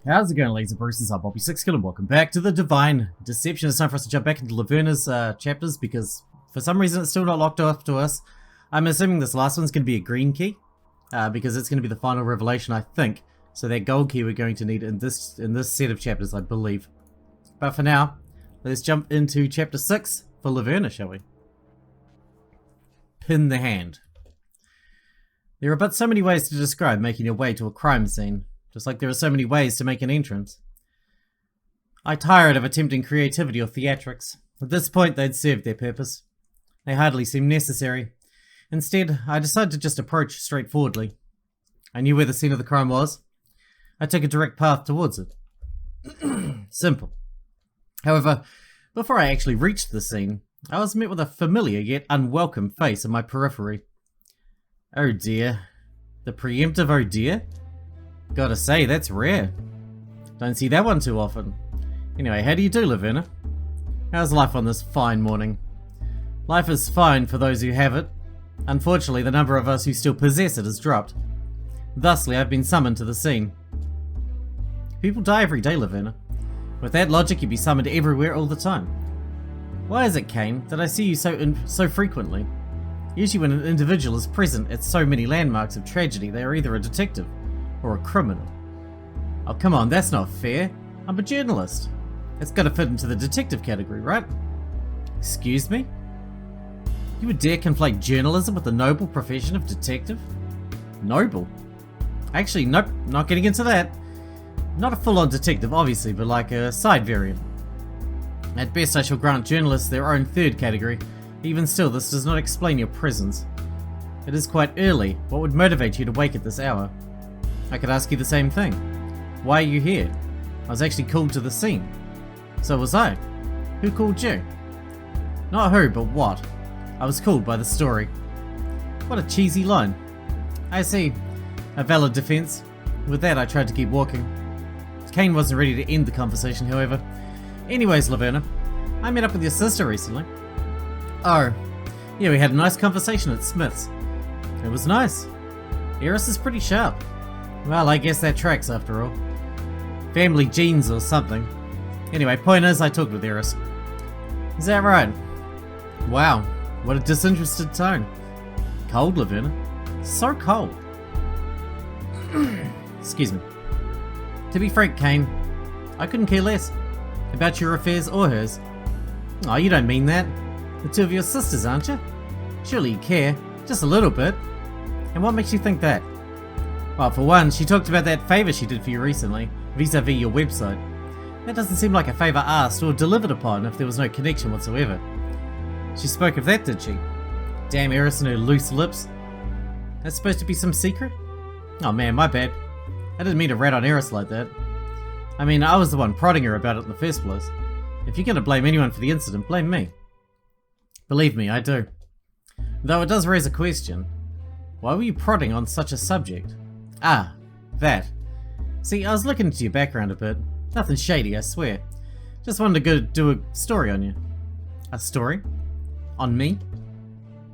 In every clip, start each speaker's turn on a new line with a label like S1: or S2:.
S1: How's it going, ladies and Bruces? I'm Bobby Sixkilla and welcome back to the Divine Deception. It's time for us to jump back into Laverna's chapters because for some reason it's still not locked off to us. I'm assuming this last one's going to be a green key because it's going to be the final revelation, I think. So that gold key we're going to need in this set of chapters, I believe. But for now, let's jump into chapter 6 for Laverna, shall we? Pin the hand. There are but so many ways to describe making your way to a crime scene. Just like there are so many ways to make an entrance. I tired of attempting creativity or theatrics. At this point, they'd served their purpose. They hardly seemed necessary. Instead, I decided to just approach straightforwardly. I knew where the scene of the crime was. I took a direct path towards it. Simple. However, before I actually reached the scene, I was met with a familiar yet unwelcome face in my periphery. Oh dear. The preemptive oh dear? Gotta say, that's rare. Don't see that one too often. Anyway, how do you do, Laverna? How's life on this fine morning? Life is fine for those who have it. Unfortunately, the number of us who still possess it has dropped. Thusly, I've been summoned to the scene. People die every day, Laverna. With that logic, you'd be summoned everywhere all the time. Why is it, Kane, that I see you so frequently? Usually when an individual is present at so many landmarks of tragedy, they are either a detective or a criminal. Oh, come on, that's not fair. I'm a journalist. It's gotta fit into the detective category, right? Excuse me? You would dare conflate journalism with the noble profession of detective? Noble? Actually, nope, not getting into that. Not a full-on detective, obviously, but like a side variant. At best, I shall grant journalists their own third category. Even still, this does not explain your presence. It is quite early. What would motivate you to wake at this hour? I could ask you the same thing. Why are you here? I was actually called to the scene. So was I. Who called you? Not who, but what. I was called by the story. What a cheesy line. I see. A valid defense. With that, I tried to keep walking. Kane wasn't ready to end the conversation, however. Anyways, Laverna, I met up with your sister recently. Oh. Yeah, we had a nice conversation at Smith's. It was nice. Eris is pretty sharp. Well, I guess that tracks after all. Family genes or something. Anyway, point is, I talked with Eris. Is that right? Wow, what a disinterested tone. Cold, Laverna. So cold. Excuse me. To be frank, Kane, I couldn't care less about your affairs or hers. Oh, you don't mean that. The two of your sisters, aren't you? Surely you care, just a little bit. And what makes you think that? Well, for one, she talked about that favour she did for you recently, vis-a-vis your website. That doesn't seem like a favour asked or delivered upon if there was no connection whatsoever. She spoke of that, did she? Damn Eris and her loose lips. That's supposed to be some secret? Oh man, my bad. I didn't mean to rat on Eris like that. I mean, I was the one prodding her about it in the first place. If you're gonna blame anyone for the incident, blame me. Believe me, I do. Though it does raise a question. Why were you prodding on such a subject? Ah, that. See, I was looking into your background a bit. Nothing shady, I swear. Just wanted to go do a story on you. A story? On me?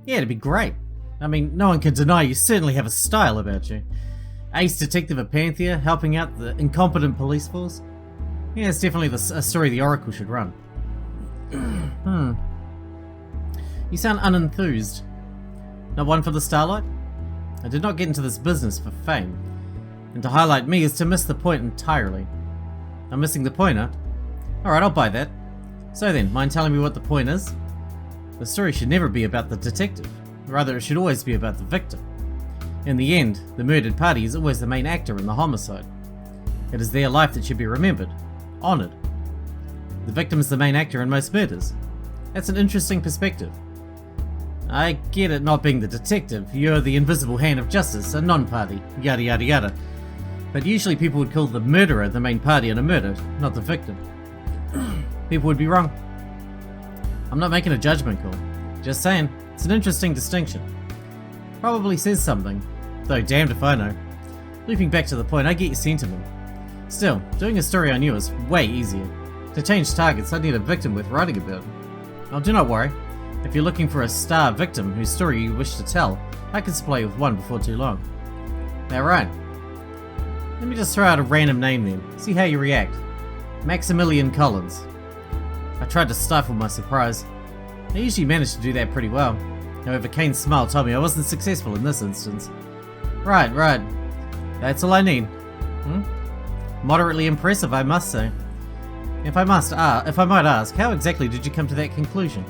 S1: Yeah, it'd be great. I mean, no one can deny you certainly have a style about you. Ace detective at Panthea, helping out the incompetent police force. Yeah, it's definitely a story the Oracle should run. You sound unenthused. Not one for the starlight? I did not get into this business for fame. And to highlight me is to miss the point entirely. I'm missing the point, huh? Alright, I'll buy that. So then, mind telling me what the point is? The story should never be about the detective. Rather, it should always be about the victim. In the end, the murdered party is always the main actor in the homicide. It is their life that should be remembered, honoured. The victim is the main actor in most murders. That's an interesting perspective. I get it not being the detective, you're the invisible hand of justice, a non-party, yada yada yada. But usually people would call the murderer the main party in a murder, not the victim. People would be wrong. I'm not making a judgment call. Just saying, it's an interesting distinction. Probably says something, though damned if I know. Looping back to the point, I get your sentiment. Still, doing a story on you is way easier. To change targets, I need a victim worth writing about. Oh, do not worry. If you're looking for a star victim whose story you wish to tell, I can supply you with one before too long. Now right. Let me just throw out a random name then. See how you react. Maximilian Collins. I tried to stifle my surprise. I usually manage to do that pretty well. However, Kane's smile told me I wasn't successful in this instance. Right. That's all I need. Moderately impressive, I must say. If I might ask, how exactly did you come to that conclusion?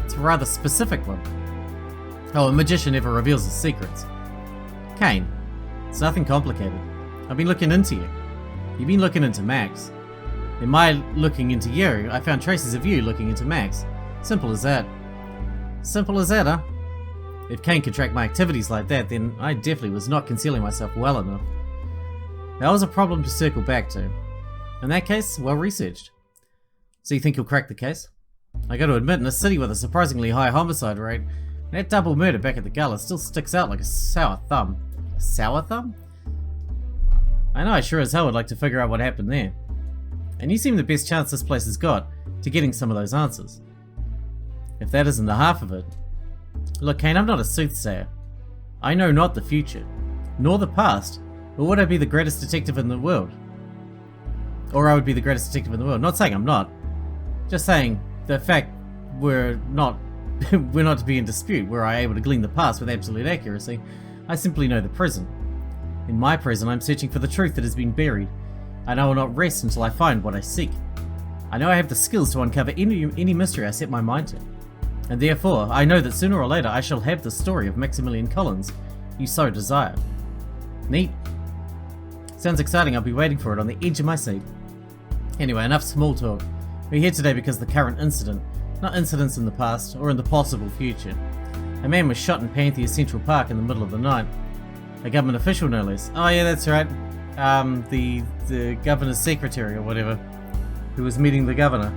S1: It's a rather specific one. Oh, a magician never reveals his secrets. Kane, it's nothing complicated. I've been looking into you. You've been looking into Max. In my looking into you, I found traces of you looking into Max. Simple as that. Simple as that, huh? If Kane could track my activities like that, then I definitely was not concealing myself well enough. That was a problem to circle back to. In that case, well researched. So you think you'll crack the case? I gotta admit, in a city with a surprisingly high homicide rate, that double murder back at the gala still sticks out like a sour thumb. Sour thumb? I know I sure as hell would like to figure out what happened there. And you seem the best chance this place has got to getting some of those answers. If that isn't the half of it. Look, Kane, I'm not a soothsayer. I know not the future, nor the past, or would I be the greatest detective in the world? Or I would be the greatest detective in the world. Not saying I'm not. Just saying the fact we're not to be in dispute. Were I able to glean the past with absolute accuracy, I simply know the present. In my present, I'm searching for the truth that has been buried, and I will not rest until I find what I seek. I know I have the skills to uncover any mystery I set my mind to. And therefore, I know that sooner or later I shall have the story of Maximilian Collins you so desire. Neat. Sounds exciting. I'll be waiting for it on the edge of my seat. Anyway, enough small talk. We're here today because of the current incident, not incidents in the past or in the possible future. A man was shot in Panthea Central Park in the middle of the night. A government official, no less. Oh yeah, that's right. The governor's secretary or whatever, who was meeting the governor.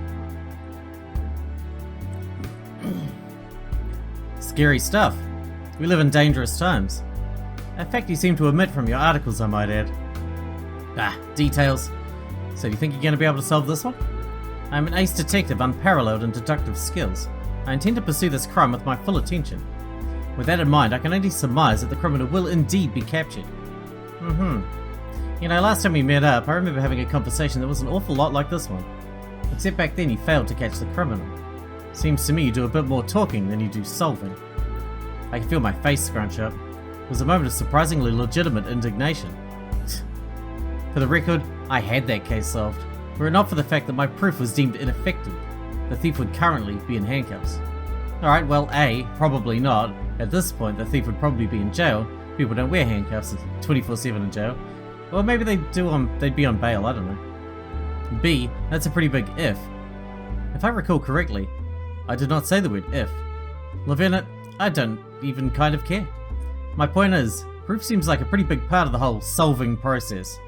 S1: Scary stuff. We live in dangerous times. A fact you seem to omit from your articles, I might add. Details. So do you think you're going to be able to solve this one? I'm an ace detective, unparalleled in deductive skills. I intend to pursue this crime with my full attention. With that in mind, I can only surmise that the criminal will indeed be captured. You know, last time we met up, I remember having a conversation that was an awful lot like this one. Except back then you failed to catch the criminal. Seems to me you do a bit more talking than you do solving. I can feel my face scrunch up. It was a moment of surprisingly legitimate indignation. For the record, I had that case solved. Were it not for the fact that my proof was deemed ineffective, the thief would currently be in handcuffs. Alright, well, A, probably not. At this point, the thief would probably be in jail. People don't wear handcuffs 24/7 in jail. Or maybe they'd be on bail, I don't know. B, that's a pretty big if. If I recall correctly, I did not say the word if. Lieutenant, I don't even kind of care. My point is, proof seems like a pretty big part of the whole solving process.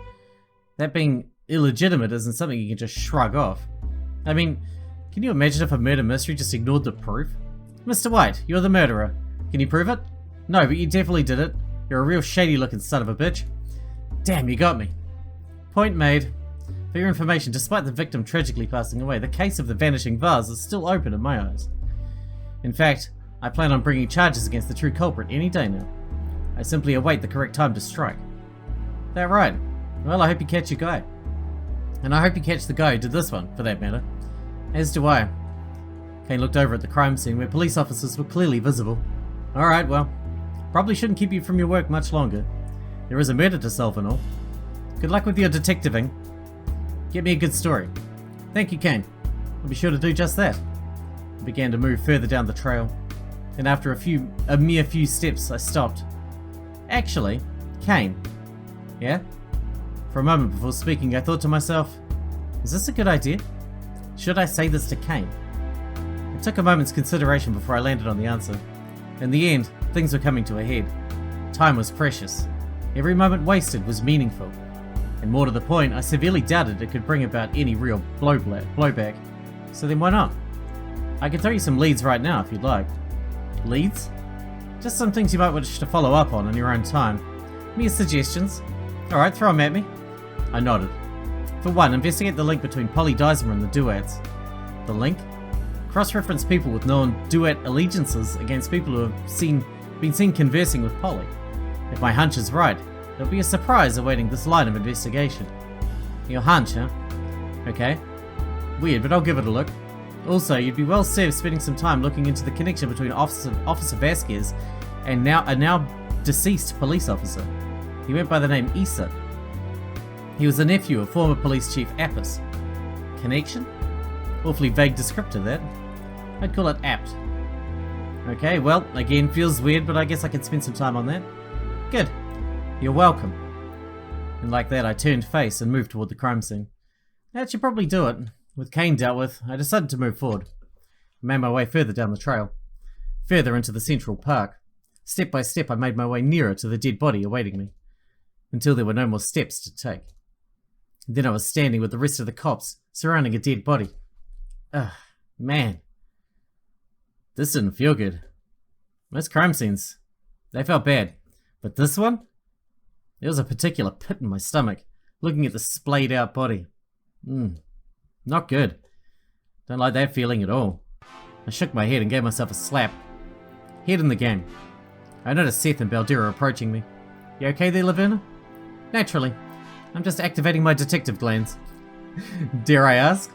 S1: That being illegitimate isn't something you can just shrug off. I mean, can you imagine if a murder mystery just ignored the proof? Mr. White, you're the murderer. Can you prove it? No, but you definitely did it. You're a real shady looking son of a bitch. Damn, you got me. Point made. For your information, despite the victim tragically passing away, the case of the vanishing vase is still open in my eyes. In fact, I plan on bringing charges against the true culprit any day now. I simply await the correct time to strike. That right? Well, I hope you catch your guy. And I hope you catch the guy who did this one, for that matter. As do I. Kane looked over at the crime scene where police officers were clearly visible. Alright, well, probably shouldn't keep you from your work much longer. There is a murder to solve and all. Good luck with your detectiving. Get me a good story. Thank you, Kane. I'll be sure to do just that. I began to move further down the trail. And after a mere few steps, I stopped. Actually, Kane. Yeah? For a moment before speaking, I thought to myself, is this a good idea? Should I say this to Kane? It took a moment's consideration before I landed on the answer. In the end, things were coming to a head. Time was precious. Every moment wasted was meaningful. And more to the point, I severely doubted it could bring about any real blowback. So then why not? I can throw you some leads right now if you'd like. Leads? Just some things you might wish to follow up on in your own time. Mere suggestions. Alright, throw them at me. I nodded. For one, investigate the link between Polly Dysmer and the duets. The link? Cross-reference people with known duet allegiances against people who have been seen conversing with Polly. If my hunch is right, There'll be a surprise awaiting this line of investigation. Your hunch, huh? Okay. Weird, but I'll give it a look. Also, you'd be well served spending some time looking into the connection between Officer Vasquez and a now deceased police officer. He went by the name Issa. He was the nephew of former police chief Apis. Connection? Awfully vague descriptor, that. I'd call it apt. Okay, well, again, feels weird, but I guess I can spend some time on that. Good. You're welcome. And like that, I turned face and moved toward the crime scene. That should probably do it. With Kane dealt with, I decided to move forward. I made my way further down the trail. Further into the Central Park. Step by step, I made my way nearer to the dead body awaiting me. Until there were no more steps to take. Then I was standing with the rest of the cops, surrounding a dead body. Ugh, man. This didn't feel good. Most crime scenes, they felt bad. But this one? There was a particular pit in my stomach, looking at the splayed out body. Not good. Don't like that feeling at all. I shook my head and gave myself a slap. Head in the game. I noticed Seth and Baldera approaching me. You okay there, Laverna? Naturally. I'm just activating my detective glands. Dare I ask?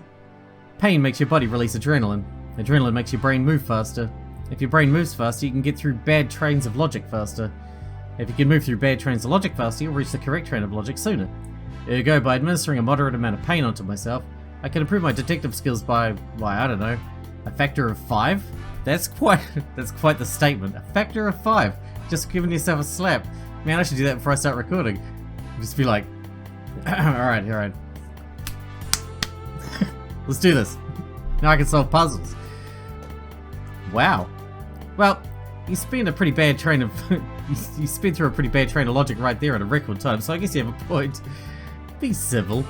S1: Pain makes your body release adrenaline. Adrenaline makes your brain move faster. If your brain moves faster, you can get through bad trains of logic faster. If you can move through bad trains of logic faster, you'll reach the correct train of logic sooner. Ergo, by administering a moderate amount of pain onto myself, I can improve my detective skills by, well, I don't know, a factor of 5? That's quite the statement. A factor of 5. Just giving yourself a slap. Man, I should do that before I start recording. Just be like, alright. Let's do this. Now I can solve puzzles. Wow. Well, you spent a pretty bad train of you sped through a pretty bad train of logic right there in a record time, so I guess you have a point. Be civil.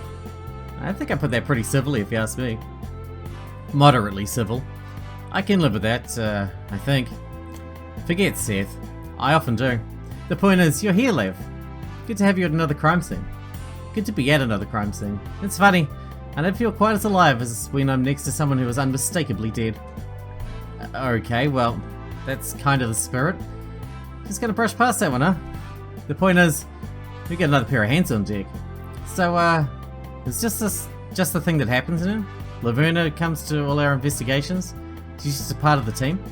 S1: I think I put that pretty civilly, if you ask me. Moderately civil. I can live with that, I think. Forget Seth. I often do. The point is, you're here, Lev. Good to have you at another crime scene. Good to be at another crime scene. It's funny. I don't feel quite as alive as when I'm next to someone who is unmistakably dead. Okay, well, that's kind of the spirit. Just gonna brush past that one, huh? The point is, we got another pair of hands on deck. So, is just the thing that happens now? Laverna comes to all our investigations? She's just a part of the team?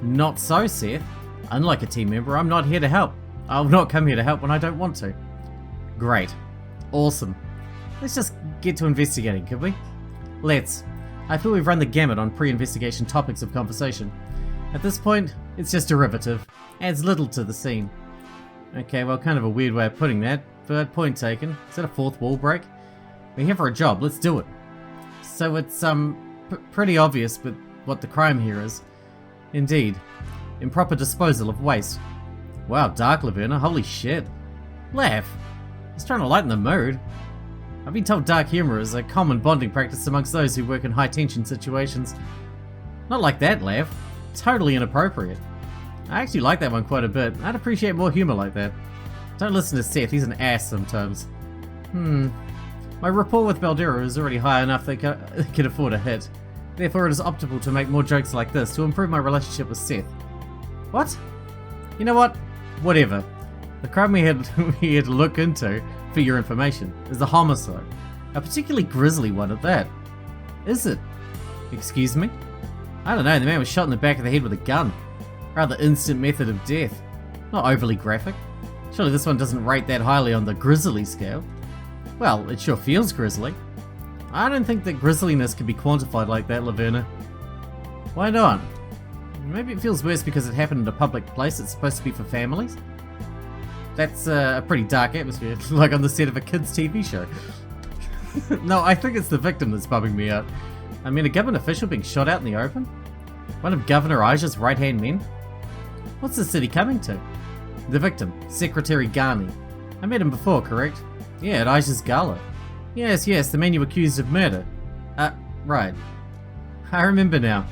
S1: Not so, Seth. Unlike a team member, I'm not here to help. I'll not come here to help when I don't want to. Great. Awesome. Let's just get to investigating, could we? Let's. I feel we've run the gamut on pre-investigation topics of conversation. At this point, it's just derivative. Adds little to the scene. Okay, well, kind of a weird way of putting that, but point taken. Is that a fourth wall break? We're here for a job, let's do it. So it's, pretty obvious but what the crime here is. Indeed. Improper disposal of waste. Wow, dark, Laverna, holy shit. Laugh. Just trying to lighten the mood. I've been told dark humor is a common bonding practice amongst those who work in high-tension situations. Not like that, Lav. Totally inappropriate. I actually like that one quite a bit. I'd appreciate more humor like that. Don't listen to Seth, he's an ass sometimes. My rapport with Baldera is already high enough that I can afford a hit. Therefore, it is optimal to make more jokes like this to improve my relationship with Seth. What? You know what? Whatever. The crime we had to look into, for your information, is the homicide. A particularly grisly one at that. Is it? Excuse me? I don't know, the man was shot in the back of the head with a gun. Rather instant method of death. Not overly graphic. Surely this one doesn't rate that highly on the grisly scale. Well, it sure feels grisly. I don't think that grisliness can be quantified like that, Laverna. Why not? Maybe it feels worse because it happened in a public place that's supposed to be for families? That's a pretty dark atmosphere, like on the set of a kids' TV show. No, I think it's the victim that's bumming me out. I mean, a government official being shot out in the open? One of Governor Aja's right-hand men? What's the city coming to? The victim, Secretary Ghani. I met him before, correct? Yeah, at Aja's gala. Yes, the man you accused of murder. Right. I remember now.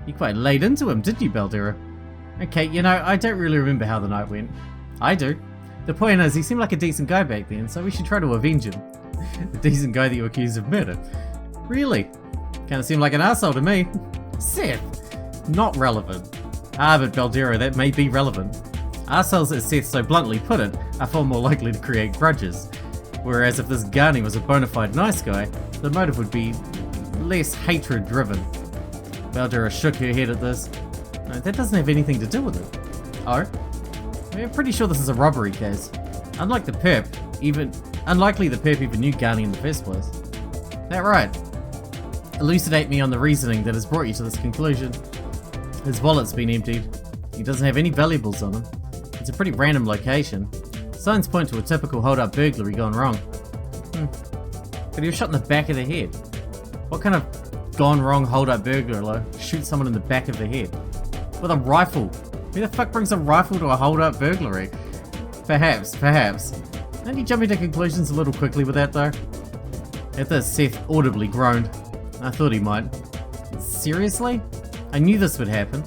S1: You quite laid into him, didn't you, Baldera? Okay, you know, I don't really remember how the night went. I do. The point is, he seemed like a decent guy back then, so we should try to avenge him. The decent guy that you accused of murder. Really? Kinda seemed like an asshole to me. Seth! Not relevant. But Baldera, that may be relevant. Arseholes, as Seth so bluntly put it, are far more likely to create grudges. Whereas if this Ghani was a bona fide nice guy, the motive would be less hatred driven. Baldera shook her head at this. No, that doesn't have anything to do with it. Oh? We're pretty sure this is a robbery case. Unlikely the perp even knew Ghani in the first place. That right? Elucidate me on the reasoning that has brought you to this conclusion. His wallet's been emptied. He doesn't have any valuables on him. It's a pretty random location. Signs point to a typical hold-up burglary gone wrong. But he was shot in the back of the head. What kind of gone wrong hold-up burglar shoots someone in the back of the head? With a rifle? Who the fuck brings a rifle to a hold-up burglary? Perhaps. Don't you jump into conclusions a little quickly with that though? At this, Seth audibly groaned. I thought he might. Seriously? I knew this would happen.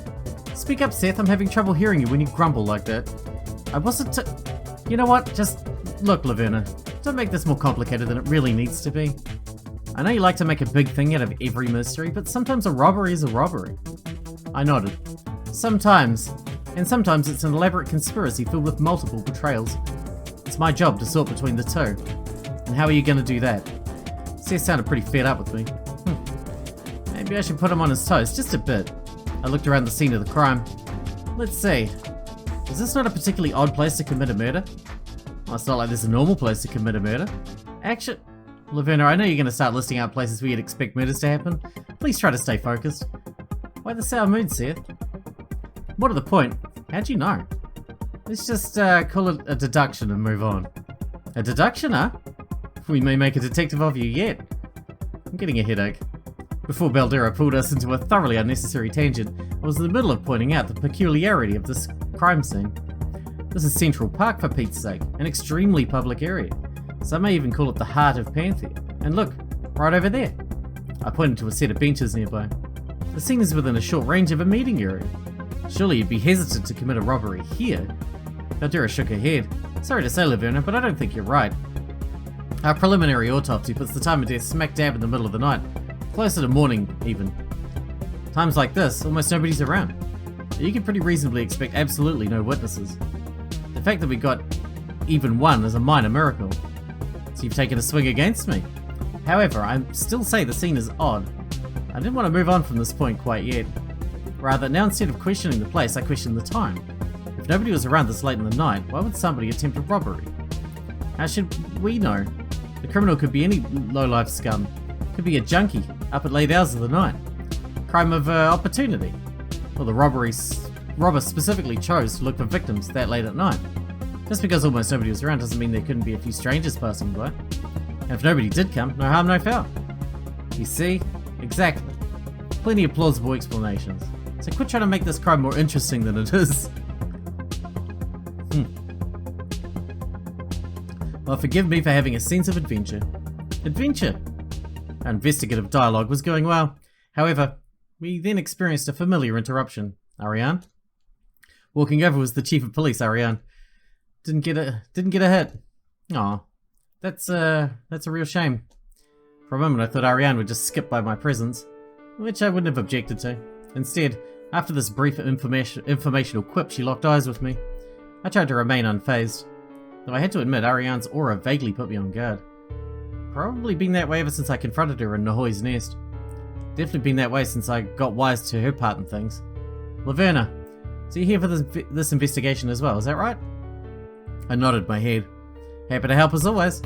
S1: Speak up, Seth. I'm having trouble hearing you when you grumble like that. I wasn't You know what? Just look, Laverna. Don't make this more complicated than it really needs to be. I know you like to make a big thing out of every mystery, but sometimes a robbery is a robbery. I nodded. Sometimes. And sometimes it's an elaborate conspiracy filled with multiple betrayals. It's my job to sort between the two. And how are you going to do that? Seth sounded pretty fed up with me. Maybe I should put him on his toes, just a bit. I looked around the scene of the crime. Let's see. Is this not a particularly odd place to commit a murder? Well, it's not like there's a normal place to commit a murder. Action. Laverna, I know you're going to start listing out places where you'd expect murders to happen. Please try to stay focused. Why the sour mood, Seth? More to the point, how'd you know? Let's just call it a deduction and move on. A deduction, huh? We may make a detective of you yet. I'm getting a headache. Before Baldera pulled us into a thoroughly unnecessary tangent, I was in the middle of pointing out the peculiarity of this crime scene. This is Central Park, for Pete's sake, an extremely public area. Some may even call it the heart of Panthea. And look, right over there. I pointed to a set of benches nearby. The scene is within a short range of a meeting area. Surely you'd be hesitant to commit a robbery here. Baldera shook her head. Sorry to say, Laverna, but I don't think you're right. Our preliminary autopsy puts the time of death smack dab in the middle of the night. Closer to morning, even. Times like this, almost nobody's around. You can pretty reasonably expect absolutely no witnesses. The fact that we got even one is a minor miracle. So you've taken a swing against me. However, I still say the scene is odd. I didn't want to move on from this point quite yet. Rather, now instead of questioning the place, I question the time. If nobody was around this late in the night, why would somebody attempt a robbery? How should we know? The criminal could be any low-life scum. Could be a junkie, up at late hours of the night. Crime of opportunity. Or the robber specifically chose to look for victims that late at night. Just because almost nobody was around doesn't mean there couldn't be a few strangers passing by. And if nobody did come, no harm, no foul. You see? Exactly. Plenty of plausible explanations. So quit trying to make this crime more interesting than it is. Well, forgive me for having a sense of adventure. Adventure! Our investigative dialogue was going well. However, we then experienced a familiar interruption. Ariane? Walking over was the chief of police, Ariane. Didn't get a hit. Aw, that's a real shame. For a moment I thought Ariane would just skip by my presence, which I wouldn't have objected to. Instead, after this brief informational quip, she locked eyes with me. I tried to remain unfazed, though I had to admit Ariane's aura vaguely put me on guard. Probably been that way ever since I confronted her in Nahoi's nest. Definitely been that way since I got wise to her part in things. Laverna, so you're here for this investigation as well, is that right? I nodded my head. Happy to help as always.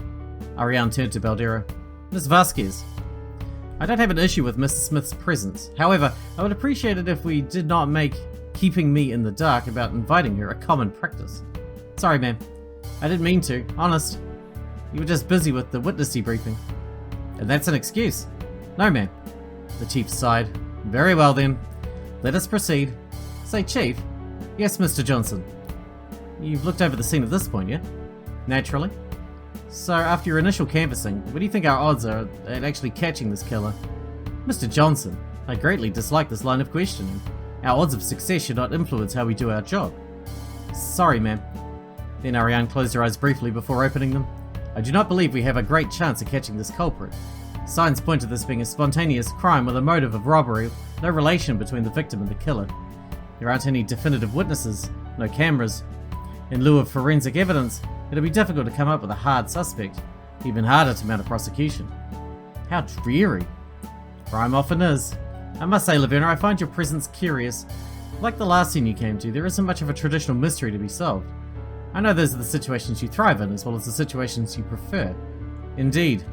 S1: Ariane turned to Baldera. Miss Vasquez. I don't have an issue with Mr. Smith's presence. However, I would appreciate it if we did not make keeping me in the dark about inviting her a common practice. Sorry, ma'am. I didn't mean to, honest. You were just busy with the witness debriefing. And that's an excuse. No, ma'am. The chief sighed. Very well then. Let us proceed. Say, Chief. Yes, Mr. Johnson. You've looked over the scene at this point, yeah? Naturally. So, after your initial canvassing, what do you think our odds are at actually catching this killer? Mr. Johnson, I greatly dislike this line of questioning. Our odds of success should not influence how we do our job. Sorry, ma'am. Then Ariane closed her eyes briefly before opening them. I do not believe we have a great chance of catching this culprit. Signs point to this being a spontaneous crime with a motive of robbery, no relation between the victim and the killer. There aren't any definitive witnesses, no cameras. In lieu of forensic evidence, it'll be difficult to come up with a hard suspect, even harder to mount a prosecution. How dreary. Crime often is. I must say, Laverna, I find your presence curious. Like the last scene you came to, there isn't much of a traditional mystery to be solved. I know those are the situations you thrive in, as well as the situations you prefer. Indeed.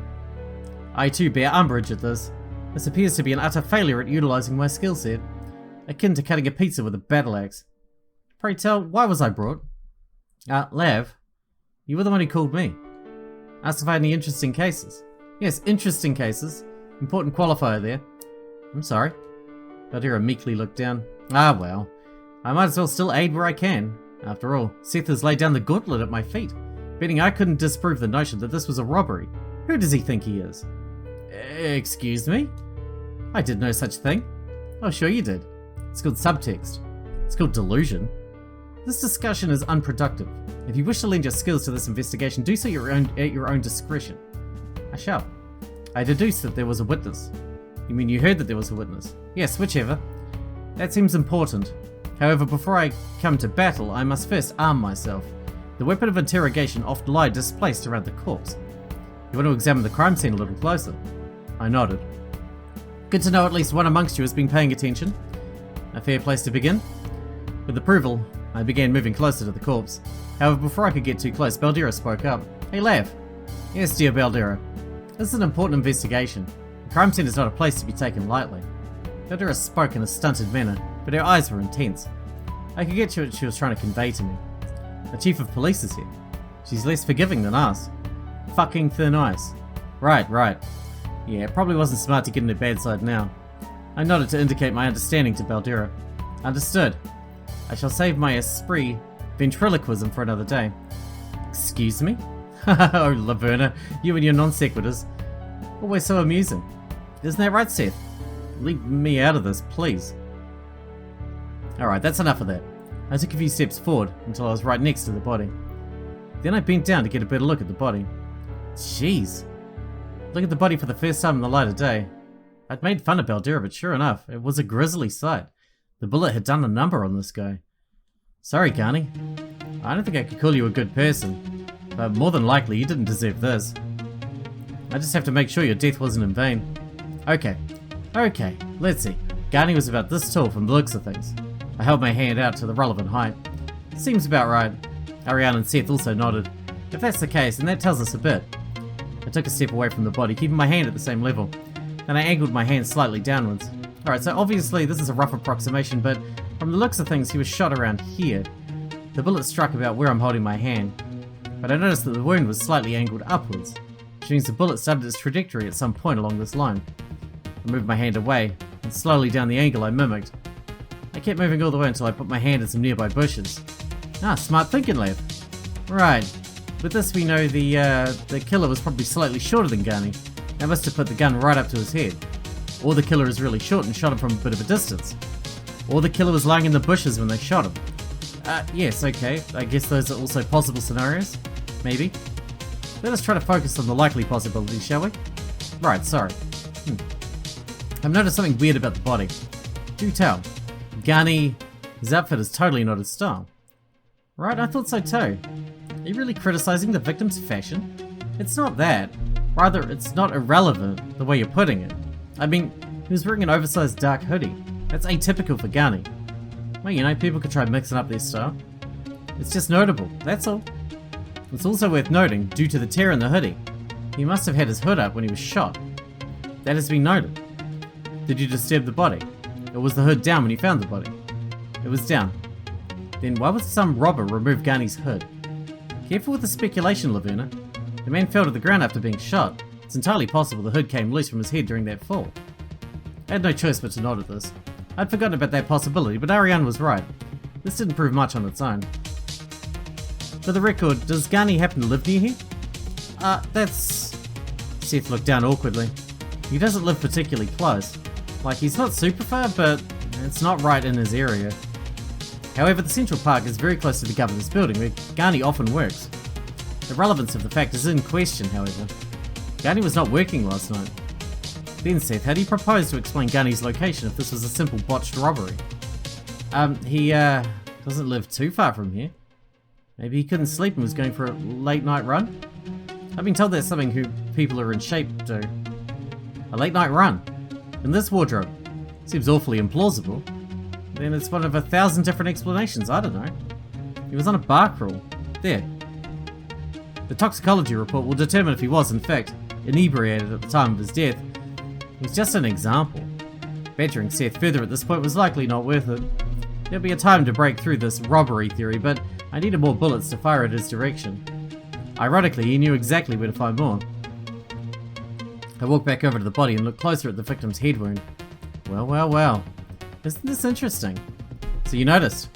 S1: I too bear umbrage at this. This appears to be an utter failure at utilizing my skill set, akin to cutting a pizza with a battle axe. Pray tell, why was I brought? Lav, you were the one who called me. Asked if I had any interesting cases. Yes, interesting cases. Important qualifier there. I'm sorry. Panthea meekly looked down. Ah well, I might as well still aid where I can. After all, Seth has laid down the gauntlet at my feet, betting I couldn't disprove the notion that this was a robbery. Who does he think he is? Excuse me? I did no such thing. Oh, sure you did. It's called subtext. It's called delusion. This discussion is unproductive. If you wish to lend your skills to this investigation, do so at your own discretion. I shall. I deduce that there was a witness. You mean you heard that there was a witness? Yes, whichever. That seems important. However, before I come to battle, I must first arm myself. The weapon of interrogation often lie displaced around the corpse. You want to examine the crime scene a little closer? I nodded. Good to know at least one amongst you has been paying attention. A fair place to begin. With approval, I began moving closer to the corpse. However, before I could get too close, Baldera spoke up. Hey, Lav. Yes, dear Baldera. This is an important investigation. The crime scene is not a place to be taken lightly. Baldera spoke in a stunted manner, but her eyes were intense. I could get what she was trying to convey to me. The chief of police is here. She's less forgiving than us. Fucking thin ice. Right. Yeah, it probably wasn't smart to get in her bad side now. I nodded to indicate my understanding to Baldera. Understood. I shall save my esprit ventriloquism for another day. Excuse me? Oh, Laverna, you and your non sequiturs. Always so amusing. Isn't that right, Seth? Leave me out of this, please. Alright, that's enough of that. I took a few steps forward until I was right next to the body. Then I bent down to get a better look at the body. Jeez. Look at the body for the first time in the light of day. I'd made fun of Baldera, but sure enough, it was a grisly sight. The bullet had done a number on this guy. Sorry, Garni. I don't think I could call you a good person, but more than likely you didn't deserve this. I just have to make sure your death wasn't in vain. Okay, let's see. Garni was about this tall from the looks of things. I held my hand out to the relevant height. Seems about right. Ariane and Seth also nodded. If that's the case, then that tells us a bit. I took a step away from the body, keeping my hand at the same level. Then I angled my hand slightly downwards. Alright, so obviously this is a rough approximation, but from the looks of things, he was shot around here. The bullet struck about where I'm holding my hand, but I noticed that the wound was slightly angled upwards, which means the bullet started its trajectory at some point along this line. I moved my hand away, and slowly down the angle I mimicked. I kept moving all the way until I put my hand in some nearby bushes. Ah, smart thinking, Lev. Right. With this we know the killer was probably slightly shorter than Garni. That must have put the gun right up to his head. Or the killer is really short and shot him from a bit of a distance. Or the killer was lying in the bushes when they shot him. Yes, okay. I guess those are also possible scenarios. Maybe. Let us try to focus on the likely possibilities, shall we? Right, sorry. I've noticed something weird about the body. Do tell. Garni, his outfit is totally not his style. Right, I thought so too. Are you really criticizing the victim's fashion? It's not that. Rather, it's not irrelevant, the way you're putting it. I mean, he was wearing an oversized dark hoodie. That's atypical for Garni. Well, you know, people could try mixing up their style. It's just notable, that's all. It's also worth noting, due to the tear in the hoodie, he must have had his hood up when he was shot. That has been noted. Did you disturb the body? Or was the hood down when you found the body? It was down. Then why would some robber remove Garni's hood? Careful with the speculation, Laverna. The man fell to the ground after being shot. It's entirely possible the hood came loose from his head during that fall. I had no choice but to nod at this. I'd forgotten about that possibility, but Ariane was right. This didn't prove much on its own. For the record, does Garni happen to live near here? That's... Seth looked down awkwardly. He doesn't live particularly close. Like, he's not super far, but it's not right in his area. However, the Central Park is very close to the governor's building, where Garni often works. The relevance of the fact is in question, however. Garni was not working last night. Then, Seth, how do you propose to explain Garni's location if this was a simple botched robbery? He doesn't live too far from here. Maybe he couldn't sleep and was going for a late night run? I've been told that's something who people who are in shape do. A late night run? In this wardrobe? Seems awfully implausible. Then it's one of 1,000 different explanations, I don't know. He was on a bar crawl. There. The toxicology report will determine if he was, in fact, inebriated at the time of his death. It was just an example. Badgering Seth further at this point was likely not worth it. There'll be a time to break through this robbery theory, but I needed more bullets to fire at his direction. Ironically, he knew exactly where to find more. I walked back over to the body and looked closer at the victim's head wound. Well, well, well. Isn't this interesting? So you noticed?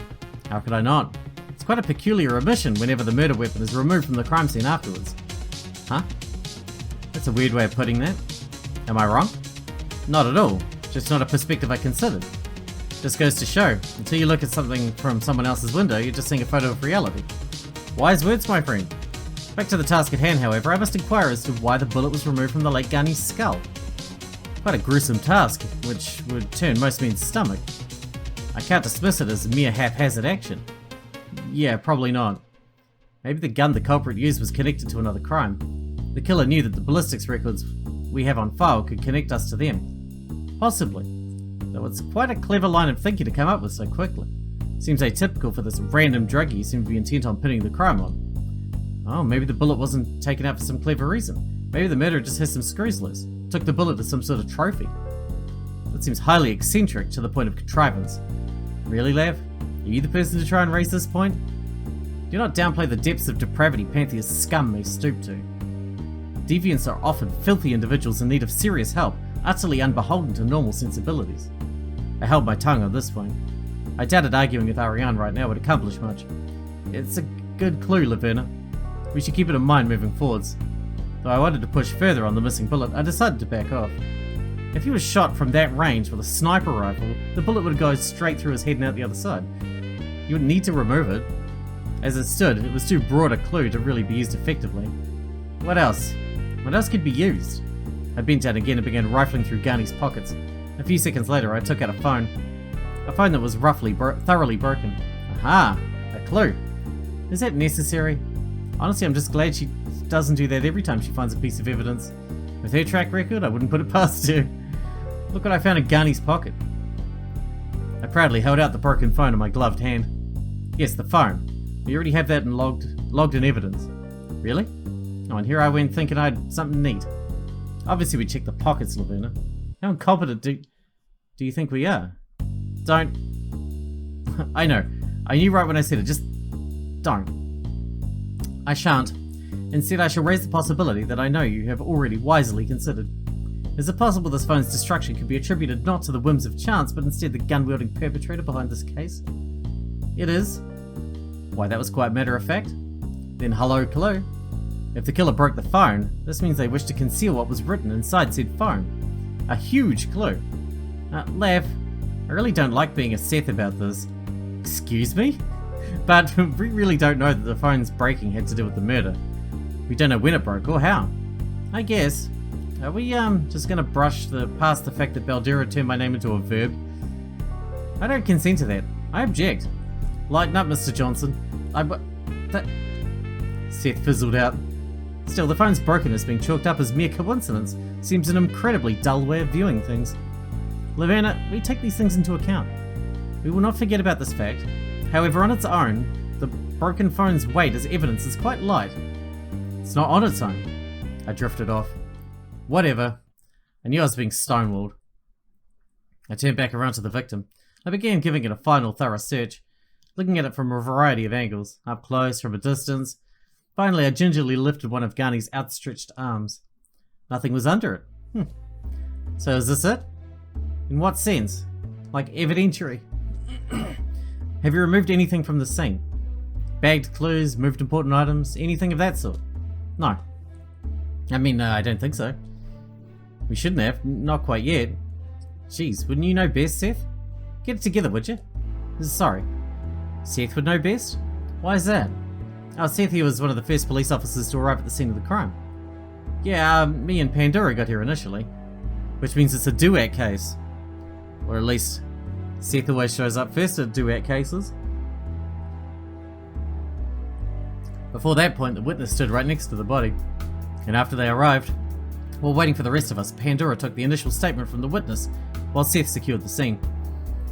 S1: How could I not? It's quite a peculiar omission whenever the murder weapon is removed from the crime scene afterwards. Huh? That's a weird way of putting that. Am I wrong? Not at all. Just not a perspective I considered. Just goes to show, until you look at something from someone else's window, you're just seeing a photo of reality. Wise words, my friend. Back to the task at hand, however, I must inquire as to why the bullet was removed from the late Gunny's skull. Quite a gruesome task, which would turn most men's stomach. I can't dismiss it as mere haphazard action. Yeah, probably not. Maybe the gun the culprit used was connected to another crime. The killer knew that the ballistics records we have on file could connect us to them. Possibly. Though it's quite a clever line of thinking to come up with so quickly. Seems atypical for this random druggie you seem to be intent on pinning the crime on. Oh, maybe the bullet wasn't taken out for some clever reason. Maybe the murderer just has some screws loose. Took the bullet as some sort of trophy. That seems highly eccentric to the point of contrivance. Really, Lav? Are you the person to try and raise this point? Do not downplay the depths of depravity Panthea's scum may stoop to. Deviants are often filthy individuals in need of serious help, utterly unbeholden to normal sensibilities. I held my tongue on this point. I doubted arguing with Ariane right now would accomplish much. It's a good clue, Laverna. We should keep it in mind moving forwards. Though I wanted to push further on the missing bullet, I decided to back off. If he was shot from that range with a sniper rifle, the bullet would go straight through his head and out the other side. You wouldn't need to remove it. As it stood, it was too broad a clue to really be used effectively. What else? What else could be used? I bent down again and began rifling through Ghani's pockets. A few seconds later, I took out a phone. A phone that was thoroughly broken. Aha! A clue. Is that necessary? Honestly, I'm just glad she doesn't do that every time she finds a piece of evidence. With her track record, I wouldn't put it past her. Look what I found in Ghani's pocket. I proudly held out the broken phone in my gloved hand. Yes, the phone. We already have that logged in evidence. Really? Oh, and here I went thinking I had something neat. Obviously we checked the pockets, Laverna. How incompetent do you think we are? Don't. I know. I knew right when I said it. Just don't. I shan't. Instead, I shall raise the possibility that I know you have already wisely considered. Is it possible this phone's destruction could be attributed not to the whims of chance, but instead the gun-wielding perpetrator behind this case? It is. Why, that was quite matter of fact. Then hello, clue. If the killer broke the phone, this means they wish to conceal what was written inside said phone. A huge clue. Lav, I really don't like being a Seth about this. Excuse me? But we really don't know that the phone's breaking had to do with the murder. We don't know when it broke or how. I guess. Are we just gonna brush past the fact that Baldera turned my name into a verb? I don't consent to that. I object. Lighten up, Mr. Johnson. Seth fizzled out. Still, the phone's brokenness being chalked up as mere coincidence seems an incredibly dull way of viewing things. Laverna, we take these things into account. We will not forget about this fact. However, on its own, the broken phone's weight as evidence is quite light. It's not on its own. I drifted off. Whatever. I knew I was being stonewalled. I turned back around to the victim. I began giving it a final thorough search, looking at it from a variety of angles, up close, from a distance. Finally, I gingerly lifted one of Ghani's outstretched arms. Nothing was under it. So is this it? In what sense? Like evidentiary? Have you removed anything from the scene? Bagged clues, moved important items, anything of that sort? No. I mean, I don't think so. We shouldn't have, not quite yet. Jeez, wouldn't you know best, Seth? Get it together, would you? Sorry. Seth would know best? Why is that? Oh, Seth here was one of the first police officers to arrive at the scene of the crime. Yeah, me and Pandora got here initially. Which means it's a duet case. Or at least, Seth always shows up first at duet cases. Before that point, the witness stood right next to the body, and after they arrived, while waiting for the rest of us, Pandora took the initial statement from the witness while Seth secured the scene.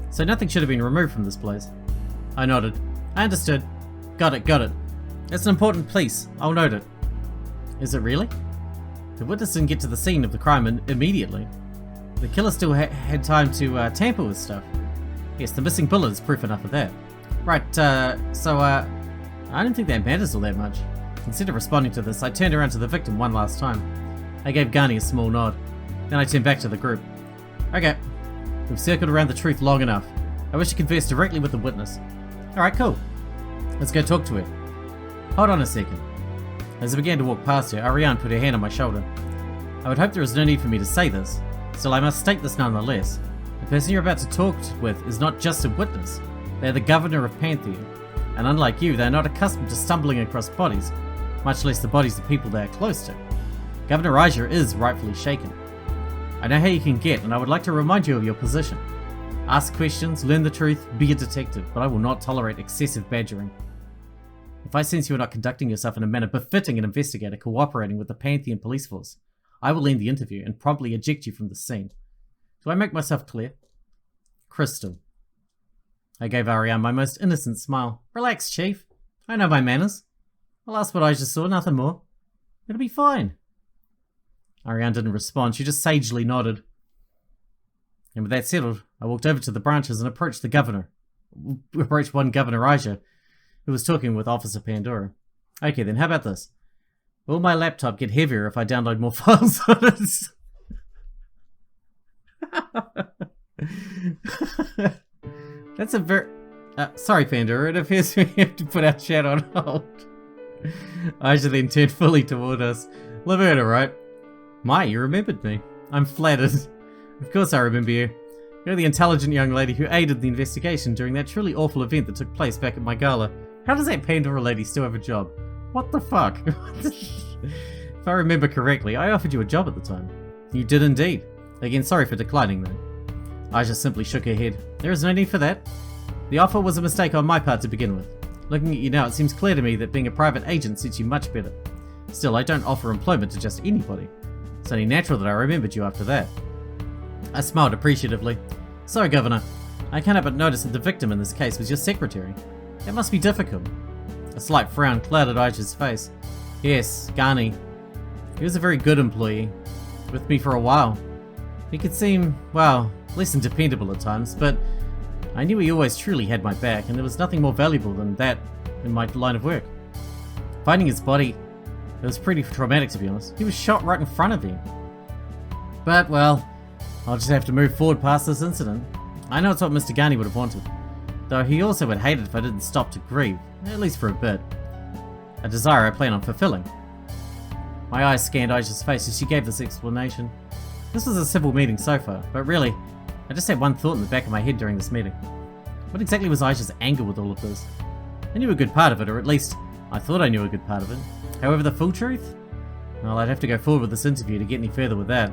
S1: So nothing should have been removed from this place. I nodded. I understood. Got it. It's an important piece. I'll note it. Is it really? The witness didn't get to the scene of the crime immediately. The killer still had time to tamper with stuff. Yes, the missing bullet is proof enough of that. Right, I don't think that matters all that much. Instead of responding to this, I turned around to the victim one last time. I gave Ghani a small nod. Then I turned back to the group. Okay, we've circled around the truth long enough. I wish to converse directly with the witness. Alright, cool. Let's go talk to her. Hold on a second. As I began to walk past her, Ariane put her hand on my shoulder. I would hope there is no need for me to say this. Still, I must state this nonetheless. The person you're about to talk with is not just a witness. They are the governor of Panthea. And unlike you, they are not accustomed to stumbling across bodies, much less the bodies of people they are close to. Governor Elijah is rightfully shaken. I know how you can get, and I would like to remind you of your position. Ask questions, learn the truth, be a detective, but I will not tolerate excessive badgering. If I sense you are not conducting yourself in a manner befitting an investigator cooperating with the Panthean police force, I will end the interview and promptly eject you from the scene. Do I make myself clear? Crystal. I gave Ariane my most innocent smile. Relax, Chief. I know my manners. I'll ask what I just saw, nothing more. It'll be fine. Ariane didn't respond, she just sagely nodded. And with that settled, I walked over to the branches and approached the governor. Approached one Governor Elijah, who was talking with Officer Pandora. Okay then, how about this? Will my laptop get heavier if I download more files on it? That's a very... sorry, Pandora, it appears we have to put our chat on hold. Elijah then turned fully toward us. Laverna, right? You remembered me. I'm flattered. Of course I remember you. You're the intelligent young lady who aided the investigation during that truly awful event that took place back at my gala. How does that Pandora lady still have a job? What the fuck? If I remember correctly, I offered you a job at the time. You did indeed. Again, sorry for declining though. Aja simply shook her head. There is no need for that. The offer was a mistake on my part to begin with. Looking at you now, it seems clear to me that being a private agent suits you much better. Still, I don't offer employment to just anybody. It's only natural that I remembered you after that. I smiled appreciatively. So, Governor, I cannot but notice that the victim in this case was your secretary. That must be difficult. A slight frown clouded Aja's face. Yes, Ghani. He was a very good employee. With me for a while. He could seem, well, less than dependable at times, but I knew he always truly had my back, and there was nothing more valuable than that in my line of work. Finding his body, it was pretty traumatic to be honest. He was shot right in front of me. But, well, I'll just have to move forward past this incident. I know it's what Mr. Ghani would have wanted, though he also would hate it if I didn't stop to grieve, at least for a bit. A desire I plan on fulfilling. My eyes scanned Aisha's face as she gave this explanation. This was a civil meeting so far, but really, I just had one thought in the back of my head during this meeting. What exactly was Aisha's anger with all of this? I knew a good part of it, or at least, I thought I knew a good part of it. However, the full truth? Well, I'd have to go forward with this interview to get any further with that.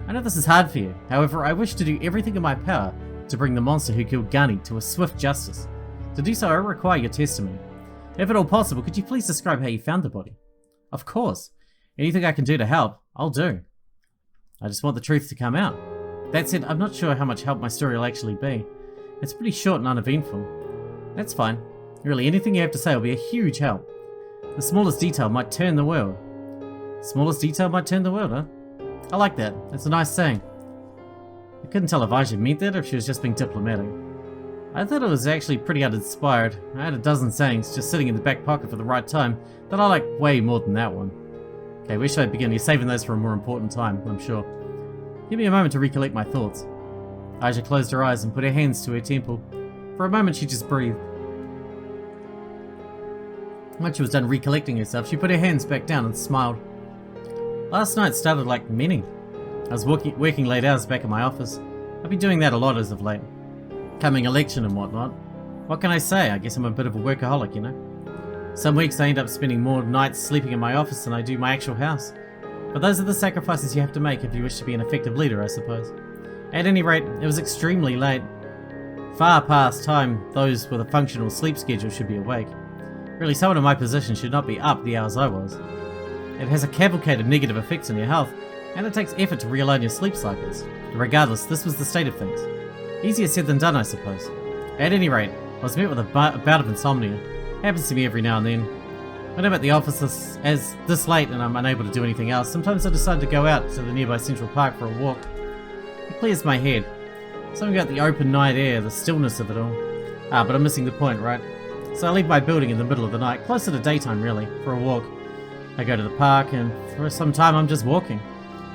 S1: I know this is hard for you, however, I wish to do everything in my power to bring the monster who killed Ghani to a swift justice. To do so, I require your testimony. If at all possible, could you please describe how you found the body? Of course. Anything I can do to help, I'll do. I just want the truth to come out. That said, I'm not sure how much help my story will actually be. It's pretty short and uneventful. That's fine. Really, anything you have to say will be a huge help. The smallest detail might turn the world. Smallest detail might turn the world, huh? I like that. It's a nice saying. I couldn't tell if Aisha meant that or if she was just being diplomatic. I thought it was actually pretty uninspired. I had a dozen sayings just sitting in the back pocket for the right time that I like way more than that one. Okay, where should I begin? You're saving those for a more important time, I'm sure. Give me a moment to recollect my thoughts. Aisha closed her eyes and put her hands to her temple. For a moment she just breathed. Once she was done recollecting herself, she put her hands back down and smiled. Last night started like many. I was working late hours back in my office. I've been doing that a lot as of late. Coming election and whatnot. What can I say? I guess I'm a bit of a workaholic, you know? Some weeks I end up spending more nights sleeping in my office than I do my actual house. But those are the sacrifices you have to make if you wish to be an effective leader, I suppose. At any rate, it was extremely late. Far past time those with a functional sleep schedule should be awake. Really, someone in my position should not be up the hours I was. It has a cavalcade of negative effects on your health, and it takes effort to realign your sleep cycles. Regardless, this was the state of things. Easier said than done, I suppose. At any rate, I was met with a bout of insomnia. Happens to me every now and then. When I'm at the office as this late and I'm unable to do anything else, sometimes I decide to go out to the nearby Central Park for a walk. It clears my head. Something about the open night air, the stillness of it all. But I'm missing the point, right? So I leave my building in the middle of the night, closer to daytime really, for a walk. I go to the park and for some time I'm just walking.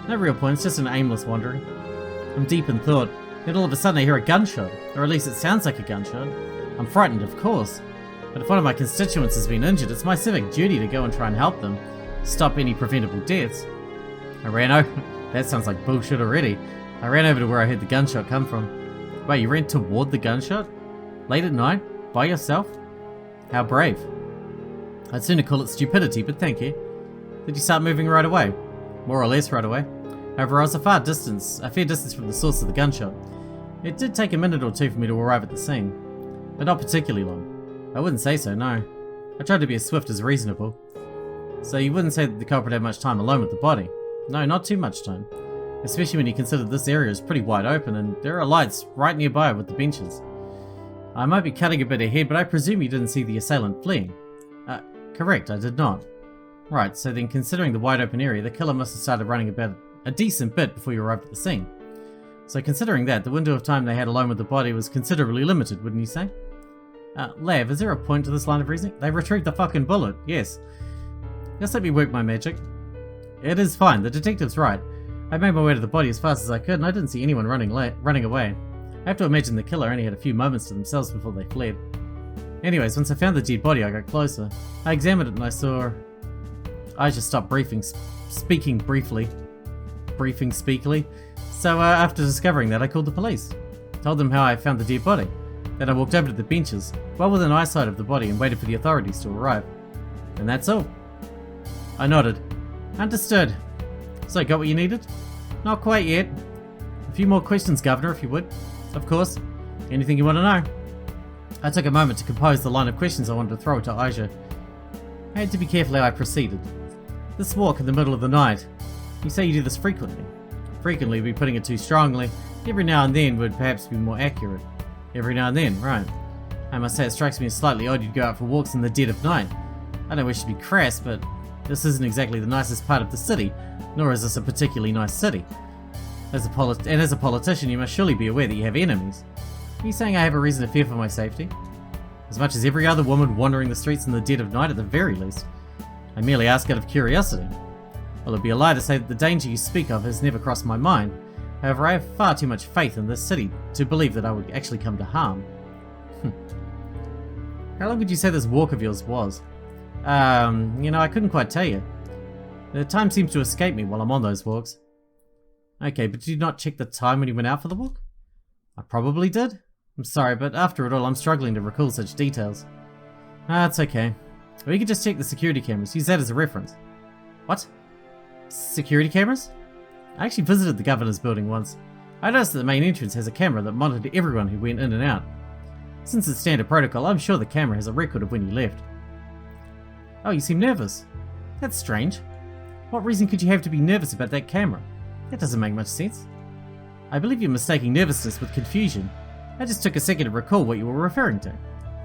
S1: No real point, it's just an aimless wandering. I'm deep in thought, then all of a sudden I hear a gunshot, or at least it sounds like a gunshot. I'm frightened, of course. But if one of my constituents has been injured, it's my civic duty to go and try and help them. Stop any preventable deaths. I ran over... That sounds like bullshit already. I ran over to where I heard the gunshot come from. Wait, you ran toward the gunshot? Late at night? By yourself? How brave. I'd sooner call it stupidity, but thank you. Did you start moving right away? More or less right away. However, I was a fair distance from the source of the gunshot. It did take a minute or two for me to arrive at the scene, but not particularly long. I wouldn't say so, no. I tried to be as swift as reasonable. So you wouldn't say that the culprit had much time alone with the body? No, not too much time. Especially when you consider this area is pretty wide open and there are lights right nearby with the benches. I might be cutting a bit ahead, but I presume you didn't see the assailant fleeing. Correct, I did not. Right, so then considering the wide open area, the killer must have started running about a decent bit before you arrived at the scene. So considering that, the window of time they had alone with the body was considerably limited, wouldn't you say? Lav, is there a point to this line of reasoning? They retrieved the fucking bullet, yes. Just let me work my magic. It is fine, the detective's right. I made my way to the body as fast as I could and I didn't see anyone running away. I have to imagine the killer only had a few moments to themselves before they fled. Anyways, once I found the dead body, I got closer. I examined it and I saw... I just stopped speaking speakily. So after discovering that, I called the police. Told them how I found the dead body. Then I walked over to the benches, well within eyesight of the body, and waited for the authorities to arrive. And that's all. I nodded. Understood. So, got what you needed? Not quite yet. A few more questions, Governor, if you would. Of course. Anything you want to know? I took a moment to compose the line of questions I wanted to throw to Aisha. I had to be careful how I proceeded. This walk in the middle of the night. You say you do this frequently. Frequently would be putting it too strongly. Every now and then would perhaps be more accurate. Every now and then, right. I must say it strikes me as slightly odd you'd go out for walks in the dead of night. I don't wish to be crass, but this isn't exactly the nicest part of the city, nor is this a particularly nice city. As a politician, you must surely be aware that you have enemies. Are you saying I have a reason to fear for my safety? As much as every other woman wandering the streets in the dead of night at the very least. I merely ask out of curiosity. Well, it'd be a lie to say that the danger you speak of has never crossed my mind. However, I have far too much faith in this city to believe that I would actually come to harm. How long would you say this walk of yours was? I couldn't quite tell you. The time seems to escape me while I'm on those walks. Okay, but did you not check the time when you went out for the walk? I probably did. I'm sorry, but after it all, I'm struggling to recall such details. It's okay. We could just check the security cameras. Use that as a reference. What? Security cameras? I actually visited the governor's building once. I noticed that the main entrance has a camera that monitored everyone who went in and out. Since it's standard protocol, I'm sure the camera has a record of when you left. Oh, you seem nervous. That's strange. What reason could you have to be nervous about that camera? That doesn't make much sense. I believe you're mistaking nervousness with confusion. I just took a second to recall what you were referring to.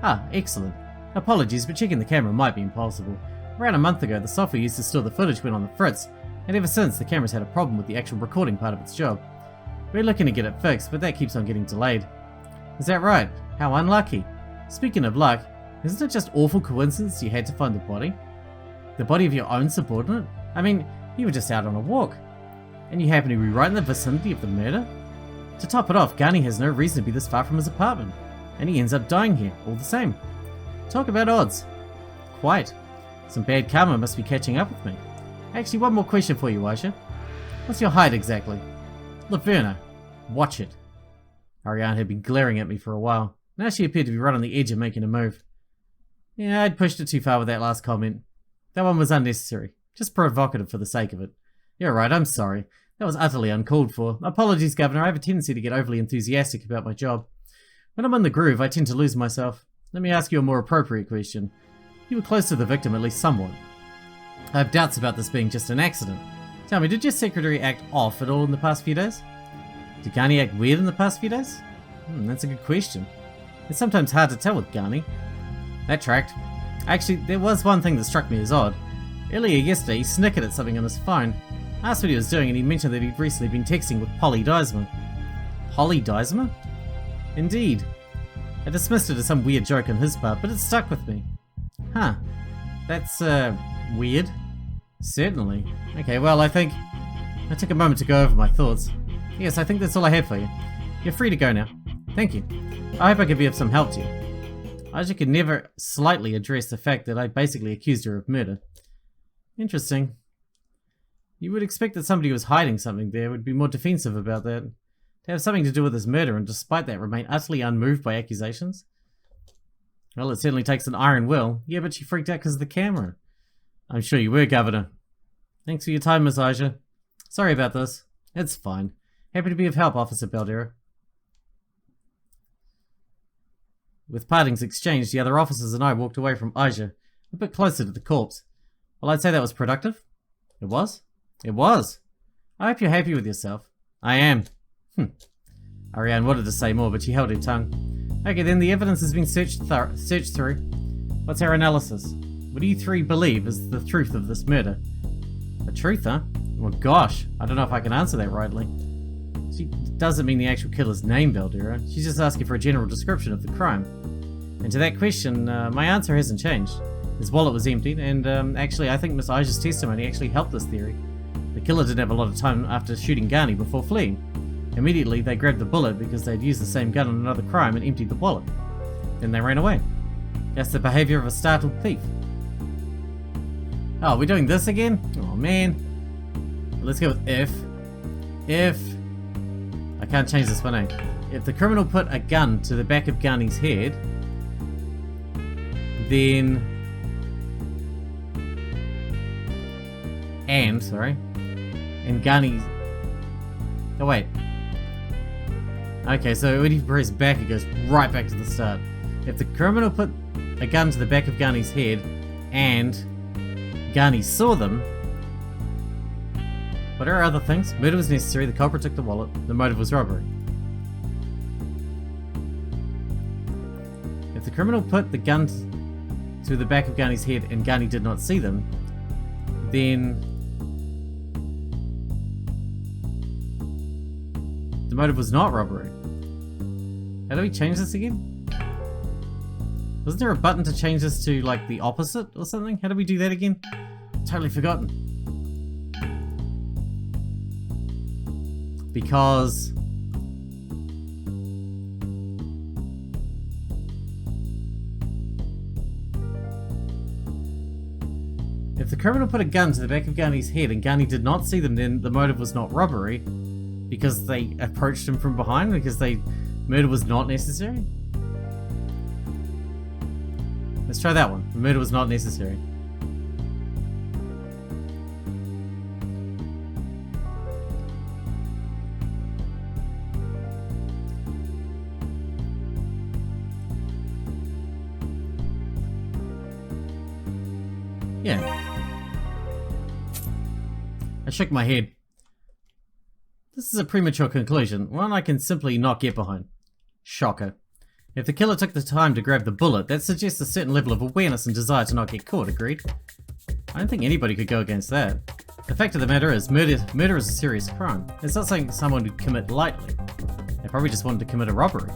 S1: Ah, excellent. Apologies, but checking the camera might be impossible. Around a month ago, the software used to store the footage went on the fritz, and ever since, the camera's had a problem with the actual recording part of its job. We're looking to get it fixed, but that keeps on getting delayed. Is that right? How unlucky. Speaking of luck, isn't it just awful coincidence you had to find the body? The body of your own subordinate? I mean, you were just out on a walk. And you happen to be right in the vicinity of the murder? To top it off, Ghani has no reason to be this far from his apartment. And he ends up dying here, all the same. Talk about odds. Quite. Some bad karma must be catching up with me. Actually, one more question for you, Aisha. What's your height exactly? Laverna, watch it. Ariane had been glaring at me for a while. Now she appeared to be right on the edge of making a move. Yeah, I'd pushed it too far with that last comment. That one was unnecessary. Just provocative for the sake of it. You're right, I'm sorry. That was utterly uncalled for. Apologies, Governor. I have a tendency to get overly enthusiastic about my job. When I'm in the groove, I tend to lose myself. Let me ask you a more appropriate question. You were close to the victim, at least somewhat. I have doubts about this being just an accident. Tell me, did your secretary act off at all in the past few days? Did Garni act weird in the past few days? That's a good question. It's sometimes hard to tell with Garni. That tracked. Actually, there was one thing that struck me as odd. Earlier yesterday, he snickered at something on his phone. I asked what he was doing, and he mentioned that he'd recently been texting with Polly Deismer. Polly Deismer? Indeed. I dismissed it as some weird joke on his part, but it stuck with me. Huh. That's, weird. Certainly. Okay, well, I think I took a moment to go over my thoughts. Yes, I think that's all I have for you. You're free to go now. Thank you. I hope I could be of some help to you. Aja could never slightly address the fact that I basically accused her of murder. Interesting. You would expect that somebody who was hiding something there would be more defensive about that. To have something to do with his murder and despite that remain utterly unmoved by accusations? Well, it certainly takes an iron will. Yeah, but she freaked out because of the camera. I'm sure you were, Governor. Thanks for your time, Miss Aja. Sorry about this. It's fine. Happy to be of help, Officer Baldera. With partings exchanged, the other officers and I walked away from Aja, a bit closer to the corpse. Well, I'd say that was productive. It was? It was. I hope you're happy with yourself. I am. Ariane wanted to say more, but she held her tongue. Okay, then the evidence has been searched through. What's our analysis? What do you three believe is the truth of this murder? The truth, huh? Well, gosh, I don't know if I can answer that rightly. She doesn't mean the actual killer's name, Baldera. She's just asking for a general description of the crime. And to that question, my answer hasn't changed. His wallet was emptied, and actually I think Miss Aja's testimony actually helped this theory. The killer didn't have a lot of time after shooting Garni before fleeing. Immediately, they grabbed the bullet because they'd used the same gun on another crime and emptied the wallet. Then they ran away. That's the behavior of a startled thief. Oh, we're doing this again? Oh man. Let's go with if. If... I can't change this one, eh? If the criminal put a gun to the back of Garni's head, then... And Garni's... Oh wait. Okay, so when you press back, it goes right back to the start. If the criminal put a gun to the back of Garni's head, and Garni saw them... What are other things? Murder was necessary, the culprit took the wallet, the motive was robbery. If the criminal put the gun to the back of Garni's head and Garni did not see them, then the motive was not robbery. How do we change this again? Wasn't there a button to change this to like the opposite or something? How do we do that again? Totally forgotten. Because if the criminal put a gun to the back of Garni's head and Garni did not see them, then the motive was not robbery because they approached him from behind, because murder was not necessary. Let's try that one. The murder was not necessary. Yeah. I shook my head. This is a premature conclusion, one I can simply not get behind. Shocker. If the killer took the time to grab the bullet, that suggests a certain level of awareness and desire to not get caught, agreed? I don't think anybody could go against that. The fact of the matter is, murder is a serious crime. It's not something someone would commit lightly. They probably just wanted to commit a robbery.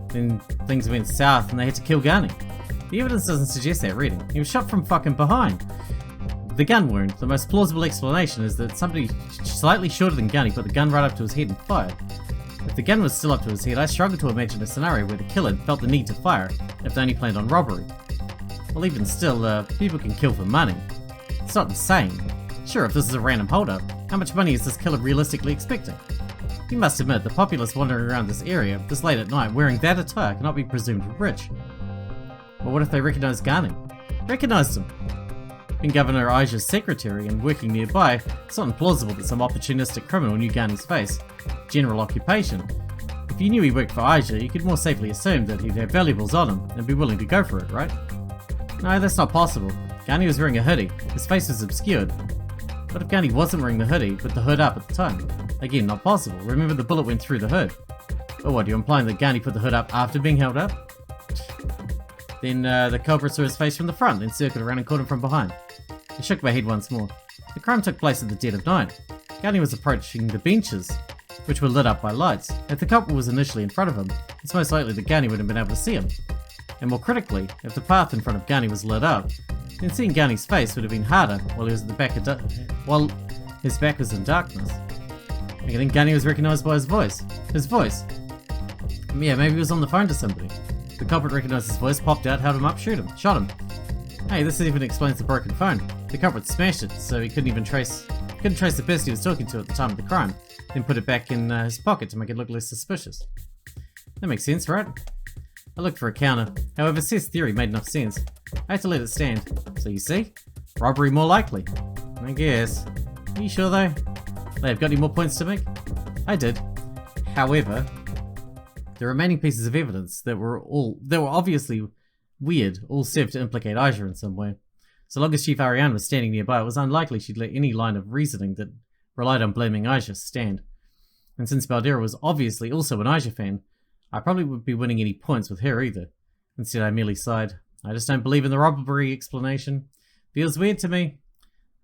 S1: Then things went south and they had to kill Garni. The evidence doesn't suggest that reading. He was shot from fucking behind. The gun wound. The most plausible explanation is that somebody slightly shorter than Garni put the gun right up to his head and fired. If the gun was still up to his head, I struggle to imagine a scenario where the killer felt the need to fire if they only planned on robbery. Well, even still, people can kill for money. It's not insane. Sure, if this is a random holdup, how much money is this killer realistically expecting? You must admit, the populace wandering around this area this late at night wearing that attire cannot be presumed rich. But what if they recognized Garni? Recognized him! Being Governor Aja's secretary and working nearby, it's not implausible that some opportunistic criminal knew Garni's face. General occupation. If you knew he worked for Aja, you could more safely assume that he'd have valuables on him and be willing to go for it, right? No, that's not possible. Gunny was wearing a hoodie. His face was obscured. What if Gunny wasn't wearing the hoodie, with the hood up at the time? Again, not possible. Remember, the bullet went through the hood. Or what, you're implying that Gunny put the hood up after being held up? Then the culprit saw his face from the front, then circled around and caught him from behind. I shook my head once more. The crime took place at the dead of night. Gunny was approaching the benches, which were lit up by lights. If the culprit was initially in front of him, it's most likely that Gunny would have been able to see him. And more critically, if the path in front of Gunny was lit up, then seeing Gunny's face would have been harder while he was at the back while his back was in darkness. I think Gunny was recognised by his voice. His voice. Yeah, maybe he was on the phone to somebody. The culprit recognised his voice, popped out, held him up, shot him. Hey, this even explains the broken phone. The culprit smashed it, so he couldn't trace the person he was talking to at the time of the crime, then put it back in his pocket to make it look less suspicious. That makes sense, right? I looked for a counter. However, Seth's theory made enough sense. I had to let it stand. So you see? Robbery more likely. I guess. Are you sure though? They've got any more points to make? I did. However, the remaining pieces of evidence that were obviously weird all served to implicate Aja in some way. So long as Chief Ariane was standing nearby, it was unlikely she'd let any line of reasoning that relied on blaming Aja stand. And since Baldera was obviously also an Aja fan, I probably wouldn't be winning any points with her either. Instead, I merely sighed. I just don't believe in the robbery explanation. Feels weird to me.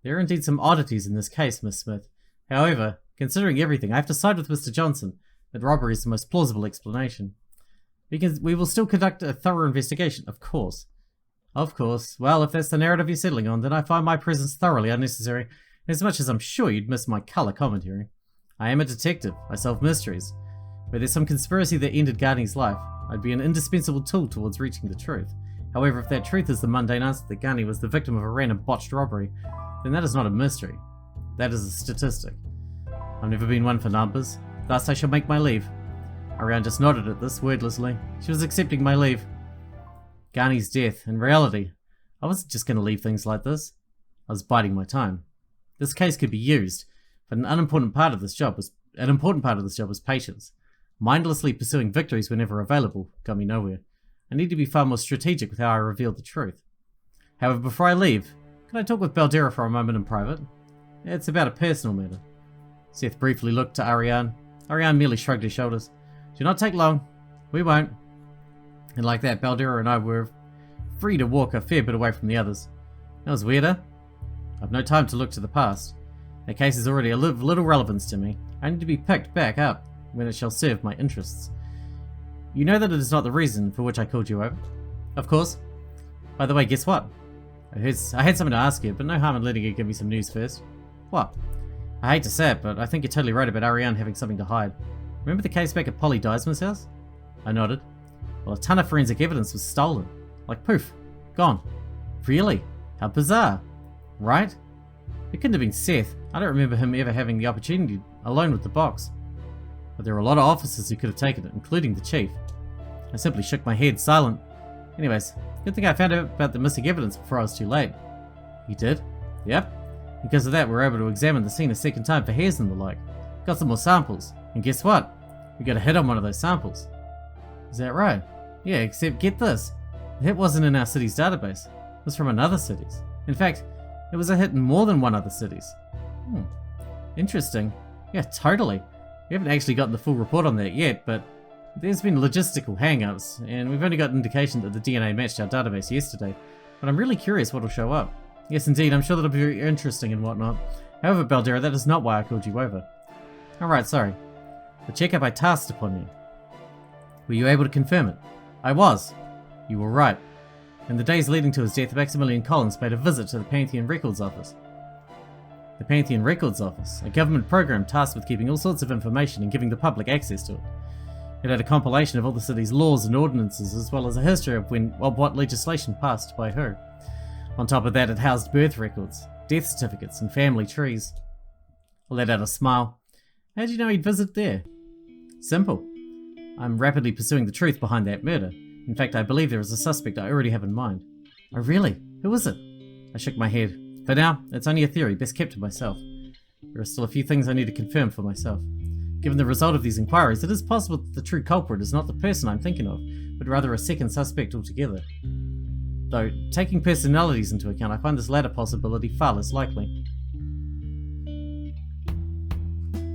S1: There are indeed some oddities in this case, Miss Smith. However, considering everything, I have to side with Mr. Johnson that robbery is the most plausible explanation. We will still conduct a thorough investigation, of course. Of course. Well, if that's the narrative you're settling on, then I find my presence thoroughly unnecessary, as much as I'm sure you'd miss my colour commentary. I am a detective. I solve mysteries. Where there's some conspiracy that ended Garney's life, I'd be an indispensable tool towards reaching the truth. However, if that truth is the mundane answer that Garney was the victim of a random botched robbery, then that is not a mystery. That is a statistic. I've never been one for numbers. Thus I shall make my leave. Ariane just nodded at this wordlessly. She was accepting my leave. Garney's death. In reality, I wasn't just going to leave things like this. I was biding my time. This case could be used, but an important part of this job was patience. Mindlessly pursuing victories whenever available got me nowhere. I need to be far more strategic with how I reveal the truth. However, before I leave, can I talk with Baldera for a moment in private? It's about a personal matter. Seth briefly looked to Ariane. Ariane merely shrugged her shoulders. Do not take long. We won't. And like that, Baldera and I were free to walk a fair bit away from the others. That was weirder. I've no time to look to the past. That case is already of little relevance to me. I need to be picked back up when it shall serve my interests. You know that it is not the reason for which I called you over? Of course. By the way, guess what? I had something to ask you, but no harm in letting you give me some news first. What? I hate to say it, but I think you're totally right about Ariane having something to hide. Remember the case back at Polly Deisman's house? I nodded. Well, a ton of forensic evidence was stolen. Like poof. Gone. Really? How bizarre. Right? It couldn't have been Seth. I don't remember him ever having the opportunity alone with the box. But there were a lot of officers who could have taken it, including the chief. I simply shook my head, silent. Anyways, good thing I found out about the missing evidence before I was too late. You did? Yep. Because of that, we were able to examine the scene a second time for hairs and the like. Got some more samples. And guess what? We got a hit on one of those samples. Is that right? Yeah, except get this. The hit wasn't in our city's database. It was from another city's. In fact, it was a hit in more than one other city's. Interesting. Yeah, totally. We haven't actually gotten the full report on that yet, but there's been logistical hang-ups, and we've only got indication that the DNA matched our database yesterday. But I'm really curious what'll show up. Yes, indeed, I'm sure that'll be very interesting and whatnot. However, Baldera, that is not why I called you over. Alright, sorry. The checkup I tasked upon you. Were you able to confirm it? I was. You were right. In the days leading to his death, Maximilian Collins paid a visit to the Panthea Records Office. The Panthea Records Office, a government program tasked with keeping all sorts of information and giving the public access to it. It had a compilation of all the city's laws and ordinances, as well as a history of what legislation passed by who. On top of that, it housed birth records, death certificates, and family trees. I let out a smile. How did you know he'd visit there? Simple. I'm rapidly pursuing the truth behind that murder. In fact, I believe there is a suspect I already have in mind. Oh really? Who is it? I shook my head. For now, it's only a theory, best kept to myself. There are still a few things I need to confirm for myself. Given the result of these inquiries, it is possible that the true culprit is not the person I'm thinking of, but rather a second suspect altogether. Though, taking personalities into account, I find this latter possibility far less likely.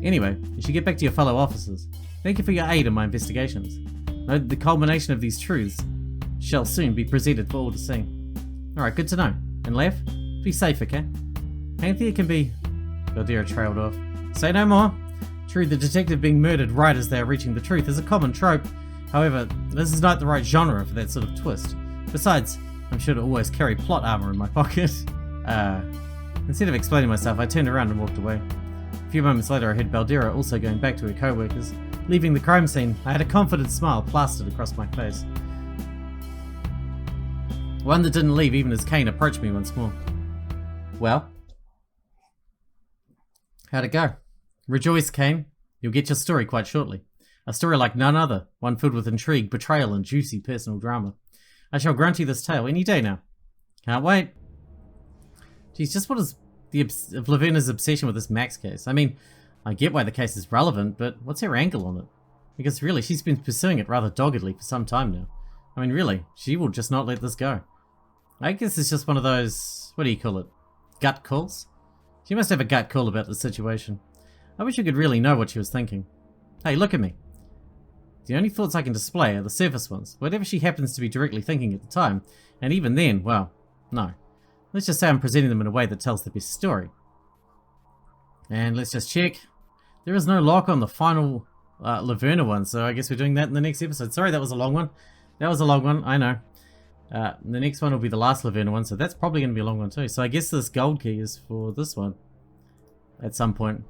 S1: Anyway, you should get back to your fellow officers. Thank you for your aid in my investigations. Know that the culmination of these truths shall soon be presented for all to see. Alright, good to know. And Lev, be safe, okay? Panthea can be... Valdera trailed off. Say no more. True, the detective being murdered right as they are reaching the truth is a common trope. However, this is not the right genre for that sort of twist. Besides, I'm sure to always carry plot armor in my pocket. Instead of explaining myself, I turned around and walked away. A few moments later, I heard Baldera also going back to her co-workers. Leaving the crime scene, I had a confident smile plastered across my face. One that didn't leave even as Kane approached me once more. Well? How'd it go? Rejoice, Kane. You'll get your story quite shortly. A story like none other, one filled with intrigue, betrayal, and juicy personal drama. I shall grant you this tale any day now. Can't wait. Geez, just what is of Laverna's obsession with this Max case? I mean, I get why the case is relevant, but what's her angle on it? Because really, she's been pursuing it rather doggedly for some time now. I mean, really, she will just not let this go. I guess it's just one of those, what do you call it? Gut calls? She must have a gut call about the situation. I wish I could really know what she was thinking. Hey, look at me. The only thoughts I can display are the surface ones, whatever she happens to be directly thinking at the time, and even then, well, no. Let's just say I'm presenting them in a way that tells the best story. And let's just check. There is no lock on the final Laverna one, so I guess we're doing that in the next episode. Sorry, that was a long one. That was a long one, I know. The next one will be the last Laverna one, so that's probably going to be a long one too. So I guess this gold key is for this one at some point.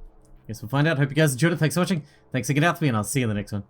S1: Guess we'll find out. Hope you guys enjoyed it. Thanks for watching. Thanks for getting out to me, and I'll see you in the next one.